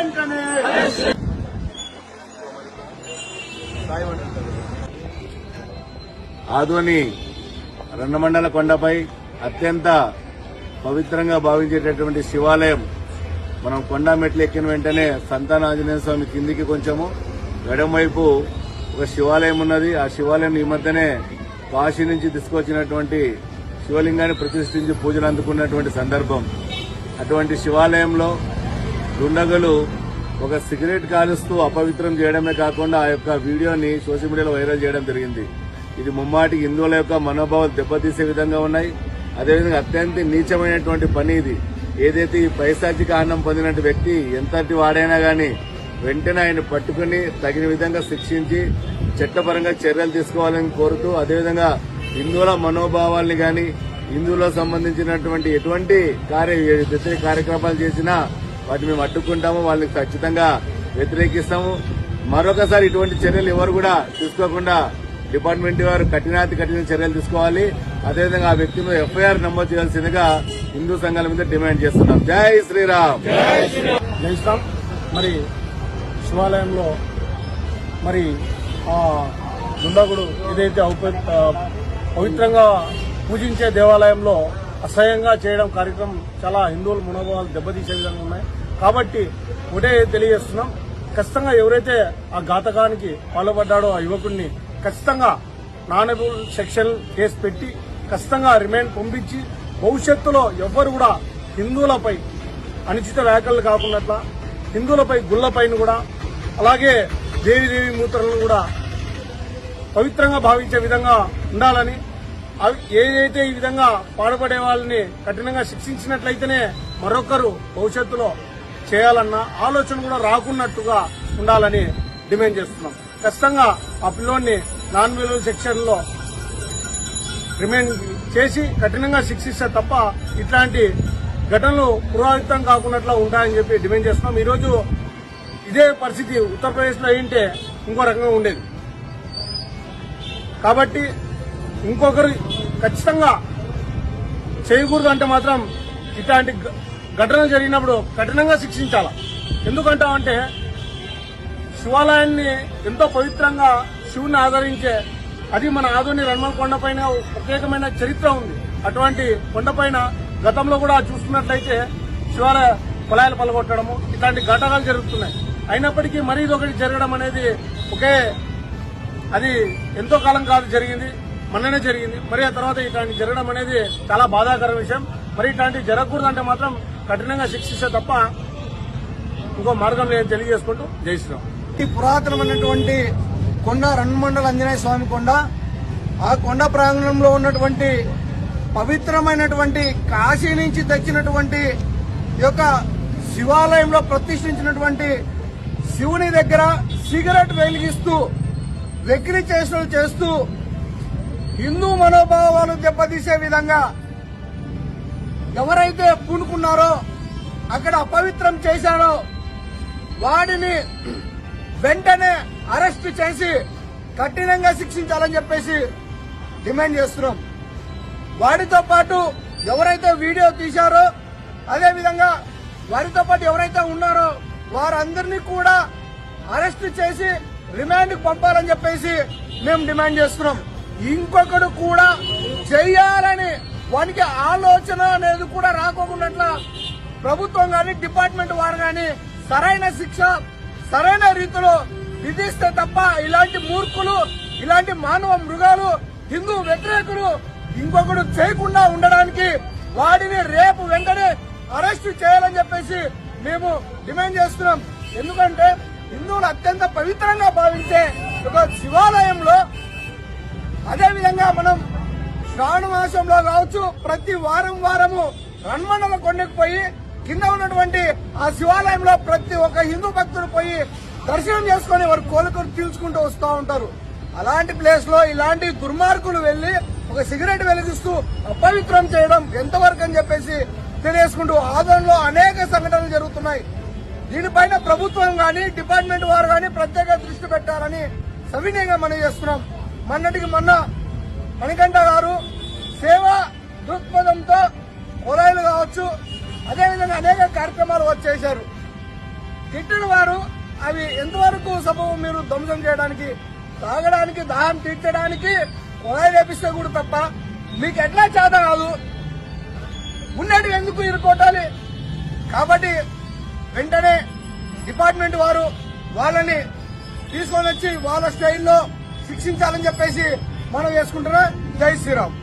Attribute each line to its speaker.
Speaker 1: వెంటనే
Speaker 2: ఆదోని రెండమండల కొండపై అత్యంత పవిత్రంగా భావించేటటువంటి శివాలయం మనం కొండ మెట్లు ఎక్కిన వెంటనే సంతాన ఆంజనేయ స్వామి కిందికి కొంచెము ఎడమవైపు ఒక శివాలయం ఉన్నది. ఆ శివాలయం ఈ మధ్యనే కాశీ నుంచి తీసుకొచ్చినటువంటి శివలింగాన్ని ప్రతిష్ఠించి పూజలు అందుకున్నటువంటి సందర్భం. అటువంటి శివాలయంలో దుండగులు ఒక సిగరెట్ కాలుస్తూ అపవిత్రం చేయడమే కాకుండా ఆ యొక్క వీడియోని సోషల్ మీడియాలో వైరల్ చేయడం జరిగింది. ఇది ముమ్మాటికి హిందువుల యొక్క మనోభావాలు దెబ్బతీసే విధంగా ఉన్నాయి. అదేవిధంగా అత్యంత నీచమైనటువంటి పని ఇది. ఏదైతే ఈ పైశాచిక ఆనందం పొందినటువంటి వ్యక్తి ఎంతటి వాడైనా గానీ వెంటనే ఆయన పట్టుకుని తగిన విధంగా శిక్షించి చట్టపరంగా చర్యలు తీసుకోవాలని కోరుతూ, అదేవిధంగా హిందువుల మనోభావాల్ని గాని హిందువులకు సంబంధించినటువంటి ఎటువంటి వ్యతిరేక కార్యక్రమాలు చేసినా వాటిని మేము అడ్డుకుంటాము, వాళ్ళకి ఖచ్చితంగా వ్యతిరేకిస్తాము. మరొకసారి ఇటువంటి చర్యలు ఎవరు కూడా తీసుకోకుండా డిపార్ట్మెంట్ వారు కఠిన చర్యలు తీసుకోవాలి. అదేవిధంగా ఆ వ్యక్తి మీద ఎఫ్ఐఆర్ నమోదు చేయాల్సిందిగా హిందూ సంఘాల మీద డిమాండ్ చేస్తున్నాం. జై శ్రీరామ్.
Speaker 1: జై శ్రీరామ్. మరి శివాలయంలో మరి ఆ దుండగుడు ఏదైతే పవిత్రంగా పూజించే దేవాలయంలో అసహ్యంగా చేయడం కార్యక్రమం చాలా హిందువుల మనోభావాలు దెబ్బతీసే విధంగా ఉన్నాయి. కాబట్టి ఒకటే తెలియజేస్తున్నాం, ఖచ్చితంగా ఎవరైతే ఆ ఘాతకానికి పాల్పడ్డాడో ఆ యువకుడిని ఖచ్చితంగా నాన్ అవైలబుల్ సెక్షన్ కేసు పెట్టి ఖచ్చితంగా రిమాండ్ పంపించి భవిష్యత్తులో ఎవ్వరు కూడా హిందువులపై అనుచిత వ్యాఖ్యలు కాకుండా హిందువులపై గుళ్లపైన కూడా అలాగే దేవి మూర్తులను కూడా పవిత్రంగా భావించే విధంగా ఉండాలని, ఏదైతే ఈ విధంగా పాడుపడే వాళ్ళని కఠినంగా శిక్షించినట్లయితేనే మరొకరు భవిష్యత్తులో చేయాలన్న ఆలోచన కూడా రాకున్నట్టుగా ఉండాలని డిమాండ్ చేస్తున్నాం. ఖచ్చితంగా ఆ పిల్లోడిని నాన్ అవైలబుల్ సెక్షన్ లో రిమాండ్ చేసి కఠినంగా శిక్షిస్తే తప్ప ఇట్లాంటి ఘటనలు పునరావృతం కాకున్నట్లు ఉంటాయని చెప్పి డిమాండ్ చేస్తున్నాం. ఈరోజు ఇదే పరిస్థితి ఉత్తరప్రదేశ్ లో అయింటే ఇంకో రకంగా ఉండేది. కాబట్టి ఇంకొకరు ఖచ్చితంగా చేయకూడదు అంటే మాత్రం ఇట్లాంటి ఘటనలు జరిగినప్పుడు కఠినంగా శిక్షించాల. ఎందుకంటామంటే శివాలయాన్ని ఎంతో పవిత్రంగా శివుని ఆదరించే అది మన ఆదోని రణమల కొండపైన ప్రత్యేకమైన చరిత్ర ఉంది. అటువంటి కొండపైన గతంలో కూడా చూసుకున్నట్లయితే శివాలయ పొలాలు పలగొట్టడము ఇట్లాంటి ఘటనలు జరుగుతున్నాయి. అయినప్పటికీ మరీ ఇదొకటి జరగడం అనేది అది ఎంతో కాలం కాదు జరిగింది, మొన్ననే జరిగింది. మరి ఆ తర్వాత ఇట్లాంటి జరగడం అనేది చాలా బాధాకర విషయం. మరి ఇట్లాంటివి జరగకూడదంటే మాత్రం కఠినంగా శిక్షిస్తే తప్ప ఇంకో మార్గం లేదని తెలియజేసుకుంటూ జై శ్రీరామ్.
Speaker 3: ఈ పురాతనమైనటువంటి కొండ రణమండల ఆంజనేయ స్వామి కొండ, ఆ కొండ ప్రాంగణంలో ఉన్నటువంటి పవిత్రమైనటువంటి కాశీ నుంచి తెచ్చినటువంటి ఈ యొక్క శివాలయంలో ప్రతిష్ఠించినటువంటి శివుని దగ్గర సిగరెట్ వెలిగిస్తూ వెకిలి చేష్టలు చేస్తూ హిందూ మనోభావాలు దెబ్బతీసే విధంగా ఎవరైతే పూనుకున్నారో అక్కడ అపవిత్రం చేశారో వాడిని వెంటనే అరెస్టు చేసి కఠినంగా శిక్షించాలని చెప్పేసి డిమాండ్ చేస్తున్నాం. వాడితో పాటు ఎవరైతే వీడియో తీశారో అదేవిధంగా వారితో పాటు ఎవరైతే ఉన్నారో వారందరినీ కూడా అరెస్టు చేసి రిమాండ్ కు పంపాలని చెప్పేసి మేము డిమాండ్ చేస్తున్నాం. ఇంకొకడు కూడా చెయ్యాలని వానికి ఆలోచన అనేది కూడా రాకోకుండా ప్రభుత్వం గాని డిపార్ట్మెంట్ వారు గాని సరైన శిక్ష సరైన రీతిలో విధిస్తే తప్ప ఇలాంటి మూర్ఖులు ఇలాంటి మానవ మృగాలు హిందూ వ్యతిరేకులు ఇంకొకడు చేయకుండా ఉండడానికి వాడిని రేపు వెంటనే అరెస్టు చేయాలని చెప్పేసి మేము డిమాండ్ చేస్తున్నాం. ఎందుకంటే హిందువులు అత్యంత పవిత్రంగా భావించే ఒక శివాలయంలో అదేవిధంగా మనం శ్రావణ మాసంలో కావచ్చు ప్రతి వారము రణమండల కొండకు పోయి కింద ఉన్నటువంటి ఆ శివాలయంలో ప్రతి ఒక్క హిందూ భక్తులు పోయి దర్శనం చేసుకుని వారు కోలుకొని తీల్చుకుంటూ వస్తూ ఉంటారు. అలాంటి ప్లేస్ లో ఇలాంటి దుర్మార్గులు వెళ్లి ఒక సిగరెట్ వెలిగిస్తూ అపవిత్రం చేయడం ఎంతవరకు అని చెప్పేసి తెలియజేసుకుంటూ ఆదోన్లో అనేక సంఘటనలు జరుగుతున్నాయి. దీనిపైన ప్రభుత్వం గాని డిపార్ట్మెంట్ వారు గాని ప్రత్యేక దృష్టి పెట్టాలని సవినయంగా మనం చేస్తున్నాం. మొన్నటికి మొన్న మణికంఠ గారు సేవా దృక్పథంతో పొలాయిలు కావచ్చు అదేవిధంగా అనేక కార్యక్రమాలు వచ్చేశారు. గిట్టిన వారు అవి ఎంతవరకు సబబు మీరు ధ్వంసం చేయడానికి, తాగడానికి, దాహం తీర్చడానికి కొలాయి వేపిస్తే కూడా తప్ప మీకు ఎట్లా చేత కాదు, ఉన్నట్టు ఎందుకు ఇరుకోటాలి? కాబట్టి వెంటనే డిపార్ట్మెంట్ వారు వాళ్ళని తీసుకొని వచ్చి వాళ్ళ స్టైల్లో శిక్షించాలని చెప్పేసి మనం వేసుకుంటున్నా. జై శ్రీరామ్.